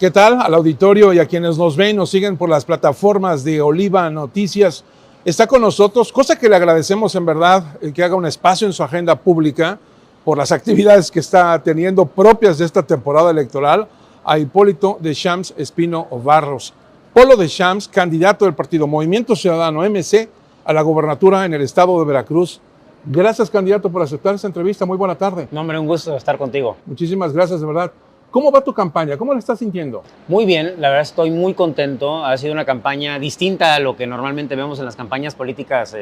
¿Qué tal? Al auditorio y a quienes nos ven, nos siguen por las plataformas de Oliva Noticias. Está con nosotros, cosa que le agradecemos en verdad, que haga un espacio en su agenda pública por las actividades que está teniendo propias de esta temporada electoral, a Hipólito Deschamps Espino Barros. Polo Deschamps, candidato del partido Movimiento Ciudadano MC a la gobernatura en el estado de Veracruz. Gracias, candidato, por aceptar esta entrevista. Muy buena tarde. No, hombre, un gusto estar contigo. Muchísimas gracias, de verdad. ¿Cómo va tu campaña? ¿Cómo la estás sintiendo? Muy bien, la verdad estoy muy contento. Ha sido una campaña distinta a lo que normalmente vemos en las campañas políticas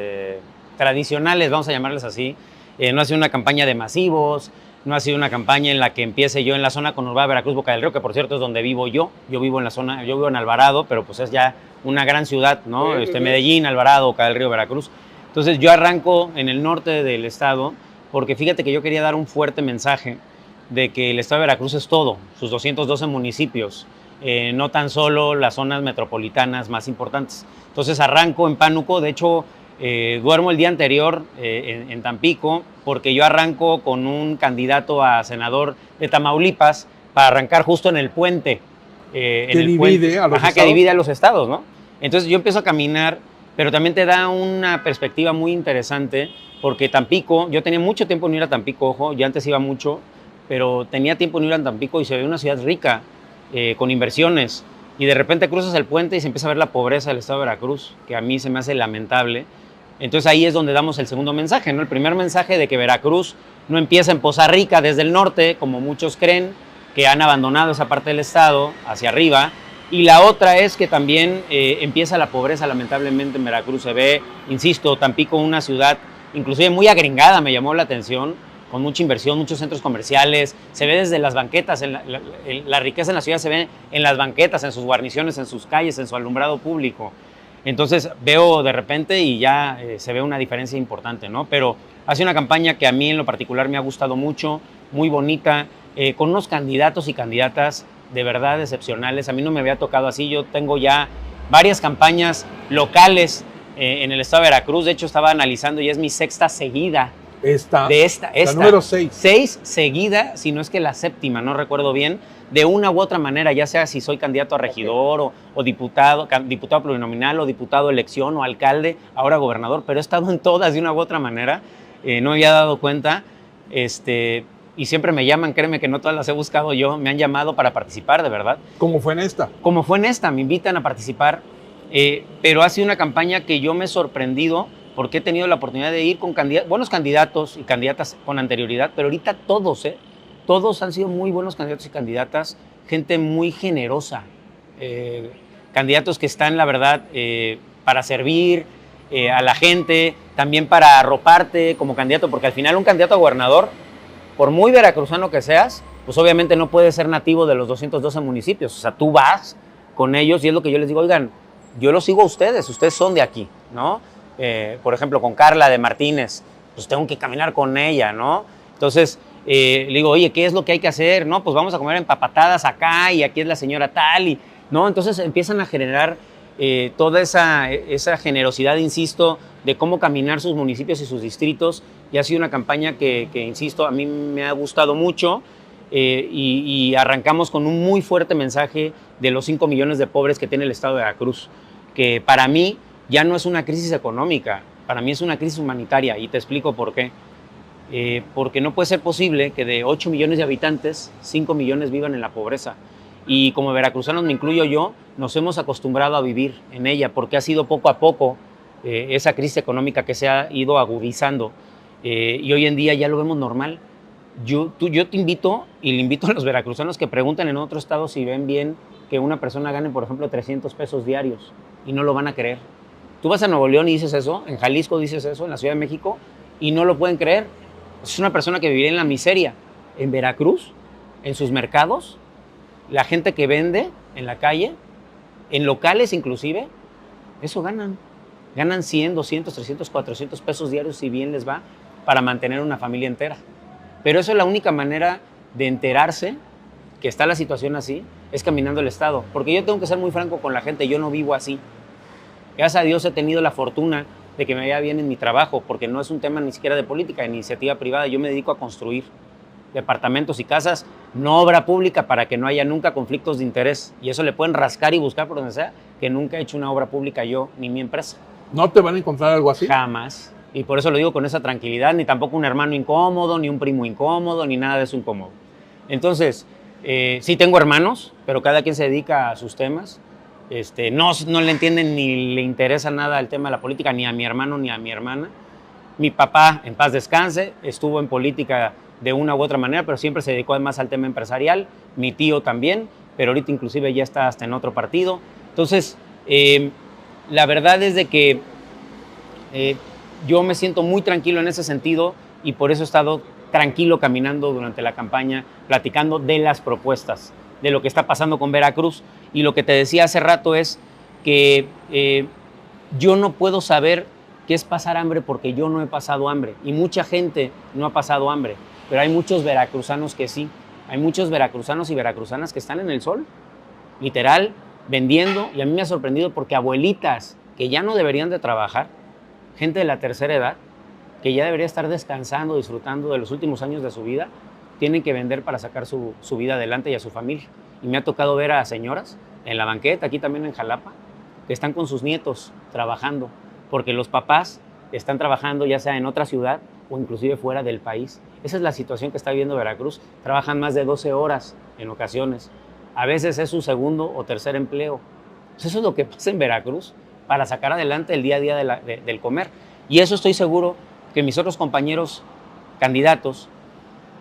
tradicionales, vamos a llamarles así. No ha sido una campaña de masivos, no ha sido una campaña en la que empiece yo en la zona conurbada Veracruz, Boca del Río, que por cierto es donde vivo yo. Yo vivo en la zona, yo vivo en Alvarado, pero pues es ya una gran ciudad, ¿no? Medellín, Alvarado, Boca del Río, Veracruz. Entonces yo arranco en el norte del estado, porque fíjate que yo quería dar un fuerte mensaje de que el estado de Veracruz es todo, sus 212 municipios, no tan solo las zonas metropolitanas más importantes. Entonces arranco en Pánuco, de hecho duermo el día anterior en Tampico, porque yo arranco con un candidato a senador de Tamaulipas para arrancar justo en el puente. Que divide a los estados. Que divide a los estados, ¿no? Entonces yo empiezo a caminar, pero también te da una perspectiva muy interesante, porque Tampico, yo tenía mucho tiempo en ir a Tampico, ojo, yo antes iba mucho, pero tenía tiempo en ir a Tampico y se ve una ciudad rica, con inversiones, y de repente cruzas el puente y se empieza a ver la pobreza del estado de Veracruz, que a mí se me hace lamentable. Entonces ahí es donde damos el segundo mensaje, ¿no? El primer mensaje de que Veracruz no empieza en Poza Rica desde el norte, como muchos creen, que han abandonado esa parte del estado hacia arriba, y la otra es que también empieza la pobreza lamentablemente en Veracruz. Se ve, insisto, Tampico una ciudad inclusive muy agringada, me llamó la atención, con mucha inversión, muchos centros comerciales, se ve desde las banquetas, la riqueza en la ciudad se ve en las banquetas, en sus guarniciones, en sus calles, en su alumbrado público. Entonces veo de repente y ya se ve una diferencia importante, ¿no? Pero ha sido una campaña que a mí en lo particular me ha gustado mucho, muy bonita, con unos candidatos y candidatas de verdad excepcionales. A mí no me había tocado así, yo tengo ya varias campañas locales en el estado de Veracruz, de hecho estaba analizando y es mi sexta seguida. Esta, la número 6. 6 seguida, si no es que la séptima, no recuerdo bien, de una u otra manera, ya sea si soy candidato a regidor o diputado plurinominal o diputado elección o alcalde, ahora gobernador, pero he estado en todas de una u otra manera, no me había dado cuenta, y siempre me llaman, créeme que no todas las he buscado yo, me han llamado para participar, de verdad. ¿Cómo fue en esta? Como fue en esta, me invitan a participar, pero ha sido una campaña que yo me he sorprendido, porque he tenido la oportunidad de ir con buenos candidatos y candidatas con anterioridad, pero ahorita todos han sido muy buenos candidatos y candidatas, gente muy generosa, candidatos que están, la verdad, para servir a la gente, también para arroparte como candidato, porque al final un candidato a gobernador, por muy veracruzano que seas, pues obviamente no puedes ser nativo de los 212 municipios, o sea, tú vas con ellos y es lo que yo les digo, oigan, yo los sigo a ustedes son de aquí, ¿no? Por ejemplo, con Carla de Martínez, pues tengo que caminar con ella, ¿no? Entonces, le digo, oye, ¿qué es lo que hay que hacer? No, pues vamos a comer empapatadas acá y aquí es la señora tal, y, ¿no? Entonces empiezan a generar toda esa generosidad, insisto, de cómo caminar sus municipios y sus distritos, y ha sido una campaña que insisto, a mí me ha gustado mucho, y arrancamos con un muy fuerte mensaje de los 5 millones de pobres que tiene el estado de Veracruz, que para mí ya no es una crisis económica, para mí es una crisis humanitaria, y te explico por qué. Porque no puede ser posible que de 8 millones de habitantes, 5 millones vivan en la pobreza. Y como veracruzanos, me incluyo yo, nos hemos acostumbrado a vivir en ella, porque ha sido poco a poco esa crisis económica que se ha ido agudizando. Y hoy en día ya lo vemos normal. Yo te invito, y le invito a los veracruzanos que pregunten en otro estado si ven bien que una persona gane, por ejemplo, 300 pesos diarios, y no lo van a creer. Tú vas a Nuevo León y dices eso, en Jalisco dices eso, en la Ciudad de México, y no lo pueden creer. Es una persona que viviría en la miseria. En Veracruz, en sus mercados, la gente que vende en la calle, en locales inclusive, eso ganan. Ganan 100, 200, 300, 400 pesos diarios si bien les va para mantener una familia entera. Pero eso es la única manera de enterarse que está la situación así, es caminando el estado. Porque yo tengo que ser muy franco con la gente, yo no vivo así. Gracias a Dios he tenido la fortuna de que me vaya bien en mi trabajo, porque no es un tema ni siquiera de política, de iniciativa privada, yo me dedico a construir. departamentos y casas, no obra pública, para que no haya nunca conflictos de interés. Y eso le pueden rascar y buscar por donde sea, que nunca he hecho una obra pública yo ni mi empresa. ¿No te van a encontrar algo así? Jamás. Y por eso lo digo con esa tranquilidad, ni tampoco un hermano incómodo, ni un primo incómodo, ni nada de eso incómodo. Entonces, sí tengo hermanos, pero cada quien se dedica a sus temas. No le entienden ni le interesa nada el tema de la política, ni a mi hermano ni a mi hermana. Mi papá, en paz descanse, estuvo en política de una u otra manera, pero siempre se dedicó más al tema empresarial. Mi tío también, pero ahorita inclusive ya está hasta en otro partido. Entonces, la verdad es de que yo me siento muy tranquilo en ese sentido y por eso he estado tranquilo caminando durante la campaña, platicando de las propuestas, de lo que está pasando con Veracruz. Y lo que te decía hace rato es que yo no puedo saber qué es pasar hambre porque yo no he pasado hambre. Y mucha gente no ha pasado hambre, pero hay muchos veracruzanos que sí. Hay muchos veracruzanos y veracruzanas que están en el sol, literal, vendiendo. Y a mí me ha sorprendido porque abuelitas que ya no deberían de trabajar, gente de la tercera edad, que ya debería estar descansando, disfrutando de los últimos años de su vida, tienen que vender para sacar su vida adelante y a su familia. Y me ha tocado ver a señoras en la banqueta, aquí también en Jalapa, que están con sus nietos trabajando, porque los papás están trabajando ya sea en otra ciudad o inclusive fuera del país. Esa es la situación que está viviendo Veracruz. Trabajan más de 12 horas en ocasiones. A veces es su segundo o tercer empleo. Pues eso es lo que pasa en Veracruz para sacar adelante el día a día del comer. Y eso estoy seguro que mis otros compañeros candidatos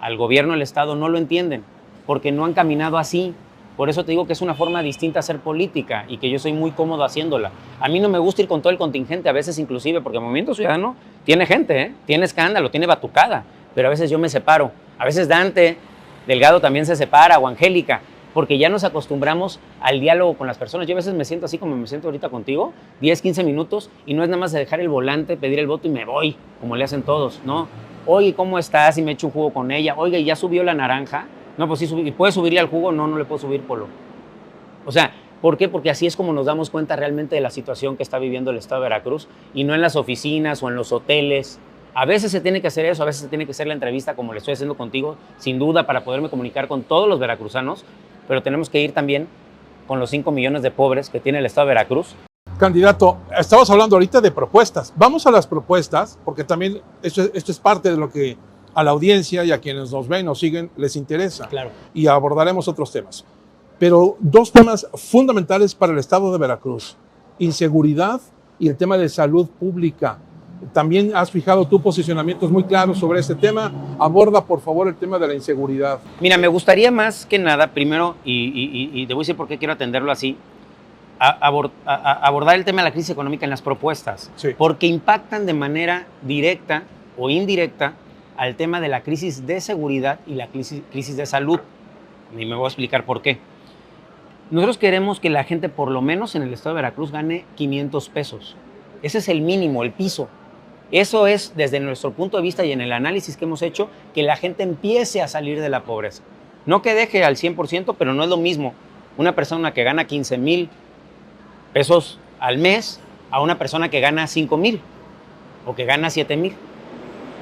al gobierno del Estado no lo entienden, porque no han caminado así. Por eso te digo que es una forma distinta a hacer política y que yo soy muy cómodo haciéndola. A mí no me gusta ir con todo el contingente, a veces inclusive, porque el Movimiento Ciudadano tiene gente, tiene escándalo, tiene batucada, pero a veces yo me separo. A veces Dante Delgado también se separa, o Angélica, porque ya nos acostumbramos al diálogo con las personas. Yo a veces me siento así como me siento ahorita contigo, 10, 15 minutos, y no es nada más de dejar el volante, pedir el voto y me voy, como le hacen todos, ¿no? Oye, ¿cómo estás? Y me echo un jugo con ella. Oiga, ¿y ya subió la naranja? No, pues sí, ¿y puede subirle al jugo? No, no le puedo subir, Polo. O sea, ¿por qué? Porque así es como nos damos cuenta realmente de la situación que está viviendo el Estado de Veracruz y no en las oficinas o en los hoteles. A veces se tiene que hacer eso, a veces se tiene que hacer la entrevista como le estoy haciendo contigo, sin duda, para poderme comunicar con todos los veracruzanos, pero tenemos que ir también con los 5 millones de pobres que tiene el Estado de Veracruz. Candidato, estamos hablando ahorita de propuestas. Vamos a las propuestas, porque también esto es parte de lo que a la audiencia y a quienes nos ven, nos siguen, les interesa. Claro. Y abordaremos otros temas. Pero 2 temas fundamentales para el Estado de Veracruz: inseguridad y el tema de salud pública. También has fijado tu posicionamientos muy claros sobre este tema. Aborda, por favor, el tema de la inseguridad. Mira, me gustaría más que nada, primero, y te voy a decir por qué quiero atenderlo así, abordar el tema de la crisis económica en las propuestas, Sí. porque impactan de manera directa o indirecta al tema de la crisis de seguridad y la crisis de salud. Y me voy a explicar por qué. Nosotros queremos que la gente, por lo menos en el Estado de Veracruz, gane 500 pesos. Ese es el mínimo, el piso. Eso es, desde nuestro punto de vista y en el análisis que hemos hecho, que la gente empiece a salir de la pobreza. No que deje al 100%, pero no es lo mismo una persona que gana 15,000 pesos al mes a una persona que gana 5,000 o que gana 7,000.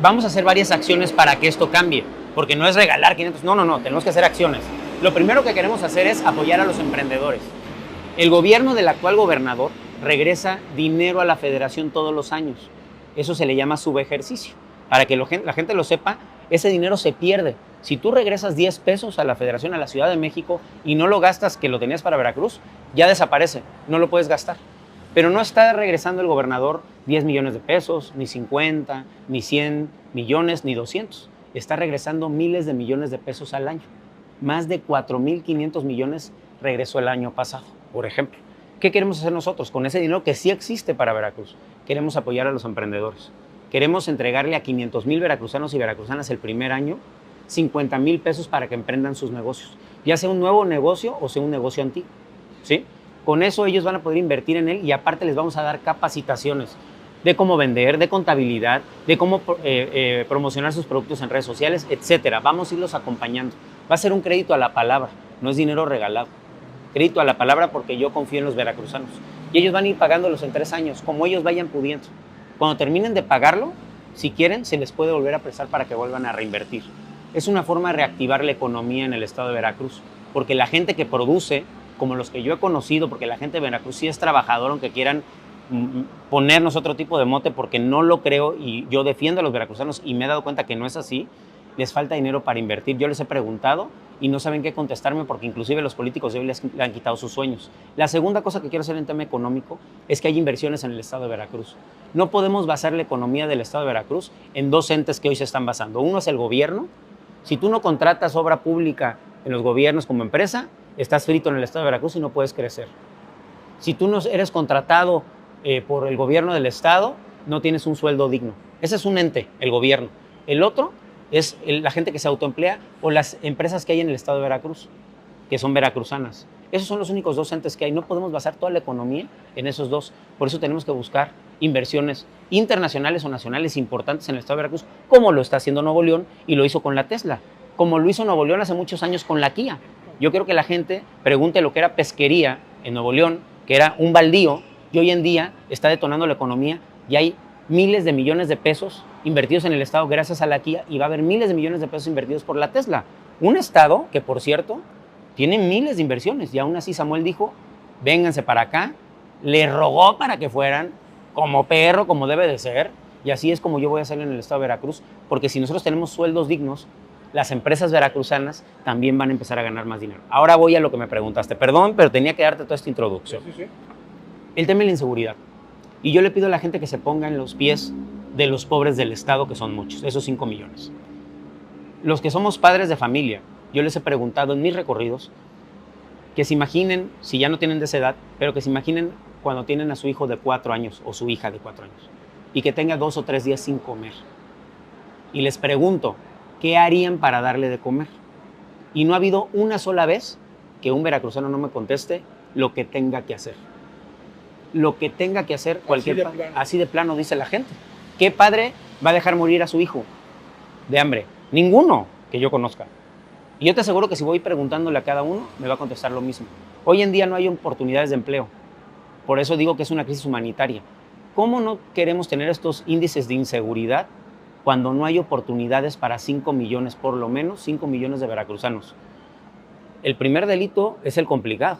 Vamos a hacer varias acciones para que esto cambie, porque no es regalar 500, no, tenemos que hacer acciones. Lo primero que queremos hacer es apoyar a los emprendedores. El gobierno del actual gobernador regresa dinero a la federación todos los años. Eso se le llama subejercicio. Para que la gente lo sepa, ese dinero se pierde. Si tú regresas 10 pesos a la federación, a la Ciudad de México, y no lo gastas, que lo tenías para Veracruz, ya desaparece, no lo puedes gastar. Pero no está regresando el gobernador 10 millones de pesos, ni 50, ni 100 millones, ni 200. Está regresando miles de millones de pesos al año. Más de 4,500 millones regresó el año pasado, por ejemplo. ¿Qué queremos hacer nosotros con ese dinero que sí existe para Veracruz? Queremos apoyar a los emprendedores. Queremos entregarle a 500,000 veracruzanos y veracruzanas el primer año 50,000 pesos para que emprendan sus negocios. Ya sea un nuevo negocio o sea un negocio antiguo, ¿sí? Con eso ellos van a poder invertir en él y aparte les vamos a dar capacitaciones de cómo vender, de contabilidad, de cómo promocionar sus productos en redes sociales, etcétera. Vamos a irlos acompañando. Va a ser un crédito a la palabra, no es dinero regalado. Crédito a la palabra porque yo confío en los veracruzanos. Y ellos van a ir pagándolos en 3 años, como ellos vayan pudiendo. Cuando terminen de pagarlo, si quieren, se les puede volver a prestar para que vuelvan a reinvertir. es una forma de reactivar la economía en el estado de Veracruz, porque la gente que produce, como los que yo he conocido, porque la gente de Veracruz sí es trabajadora, aunque quieran ponernos otro tipo de mote, porque no lo creo y yo defiendo a los veracruzanos y me he dado cuenta que no es así, les falta dinero para invertir. Yo les he preguntado y no saben qué contestarme porque inclusive los políticos de hoy les han quitado sus sueños. La segunda cosa que quiero hacer en tema económico es que hay inversiones en el estado de Veracruz. No podemos basar la economía del estado de Veracruz en dos entes que hoy se están basando. Uno es el gobierno. Si tú no contratas obra pública en los gobiernos como empresa, estás frito en el estado de Veracruz y no puedes crecer. Si tú no eres contratado por el gobierno del estado, no tienes un sueldo digno. Ese es un ente, el gobierno. El otro es la gente que se autoemplea o las empresas que hay en el estado de Veracruz, que son veracruzanas. Esos son los únicos dos entes que hay. No podemos basar toda la economía en esos dos. Por eso tenemos que buscar inversiones internacionales o nacionales importantes en el estado de Veracruz, como lo está haciendo Nuevo León y lo hizo con la Tesla, como lo hizo Nuevo León hace muchos años con la Kia. Yo quiero que la gente pregunte lo que era pesquería en Nuevo León, que era un baldío, y hoy en día está detonando la economía y hay miles de millones de pesos invertidos en el estado gracias a la Kia y va a haber miles de millones de pesos invertidos por la Tesla. Un estado que, por cierto, tiene miles de inversiones y aún así Samuel dijo, vénganse para acá, le rogó para que fueran como perro, como debe de ser, y así es como yo voy a hacer en el estado de Veracruz, porque si nosotros tenemos sueldos dignos, las empresas veracruzanas también van a empezar a ganar más dinero. Ahora voy a lo que me preguntaste. Perdón, pero tenía que darte toda esta introducción. Sí. El tema de la inseguridad. Y yo le pido a la gente que se ponga en los pies de los pobres del estado, que son muchos, esos 5 millones. Los que somos padres de familia, yo les he preguntado en mis recorridos que se imaginen, si ya no tienen de esa edad, pero que se imaginen cuando tienen a su hijo de 4 años o su hija de 4 años y que tenga 2 o 3 días sin comer. Y les pregunto, ¿qué harían para darle de comer? Y no ha habido una sola vez que un veracruzano no me conteste lo que tenga que hacer. Lo que tenga que hacer cualquier padre. Así de plano dice la gente. ¿Qué padre va a dejar morir a su hijo de hambre? Ninguno que yo conozca. Y yo te aseguro que si voy preguntándole a cada uno, me va a contestar lo mismo. Hoy en día no hay oportunidades de empleo. Por eso digo que es una crisis humanitaria. ¿Cómo no queremos tener estos índices de inseguridad cuando no hay oportunidades para 5 millones, por lo menos 5 millones de veracruzanos? El primer delito es el complicado,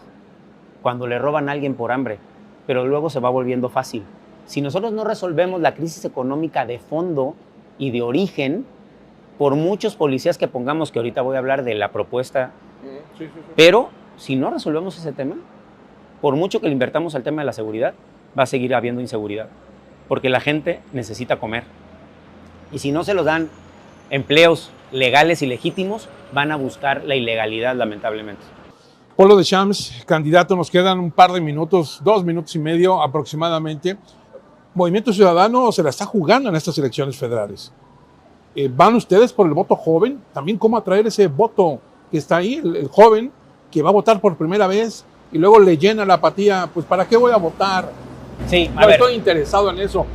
cuando le roban a alguien por hambre, pero luego se va volviendo fácil. Si nosotros no resolvemos la crisis económica de fondo y de origen, por muchos policías que pongamos, que ahorita voy a hablar de la propuesta, pero si no resolvemos ese tema, por mucho que le invertamos al tema de la seguridad, va a seguir habiendo inseguridad, porque la gente necesita comer. Y si no se los dan empleos legales y legítimos, van a buscar la ilegalidad, lamentablemente. Polo Deschamps, candidato, nos quedan un par de minutos, 2 minutos y medio aproximadamente. Movimiento Ciudadano se la está jugando en estas elecciones federales. ¿Van ustedes por el voto joven? También cómo atraer ese voto que está ahí, el joven que va a votar por primera vez y luego le llena la apatía, pues ¿para qué voy a votar? Sí, no estoy interesado en eso.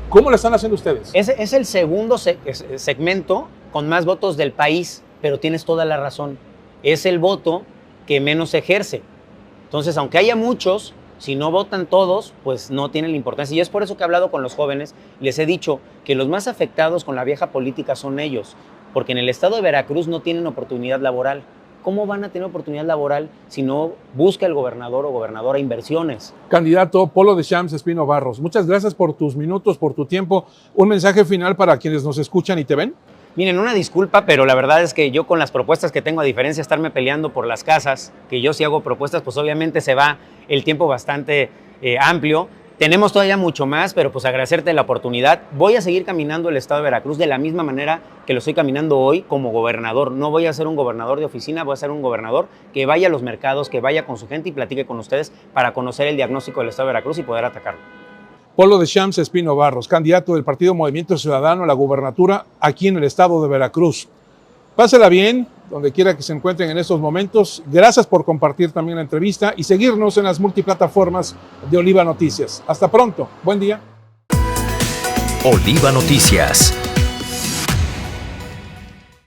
¿Cómo lo están haciendo ustedes? Es el segundo segmento con más votos del país, pero tienes toda la razón. Es el voto que menos se ejerce. Entonces, aunque haya muchos, si no votan todos, pues no tienen la importancia. Y es por eso que he hablado con los jóvenes y les he dicho que los más afectados con la vieja política son ellos, porque en el estado de Veracruz no tienen oportunidad laboral. ¿Cómo van a tener oportunidad laboral si no busca el gobernador o gobernadora inversiones? Candidato Polo Deschamps Espino Barros, muchas gracias por tus minutos, por tu tiempo. Un mensaje final para quienes nos escuchan y te ven. Miren, una disculpa, pero la verdad es que yo con las propuestas que tengo, a diferencia de estarme peleando por las casas, que yo sí hago propuestas, pues obviamente se va el tiempo bastante amplio. Tenemos todavía mucho más, pero pues agradecerte la oportunidad. Voy a seguir caminando el estado de Veracruz de la misma manera que lo estoy caminando hoy como gobernador. No voy a ser un gobernador de oficina, voy a ser un gobernador que vaya a los mercados, que vaya con su gente y platique con ustedes para conocer el diagnóstico del estado de Veracruz y poder atacarlo. Polo Deschamps Espino Barros, candidato del Partido Movimiento Ciudadano a la gubernatura aquí en el estado de Veracruz. Pásela bien, donde quiera que se encuentren en estos momentos. Gracias por compartir también la entrevista y seguirnos en las multiplataformas de Oliva Noticias. Hasta pronto. Buen día. Oliva Noticias.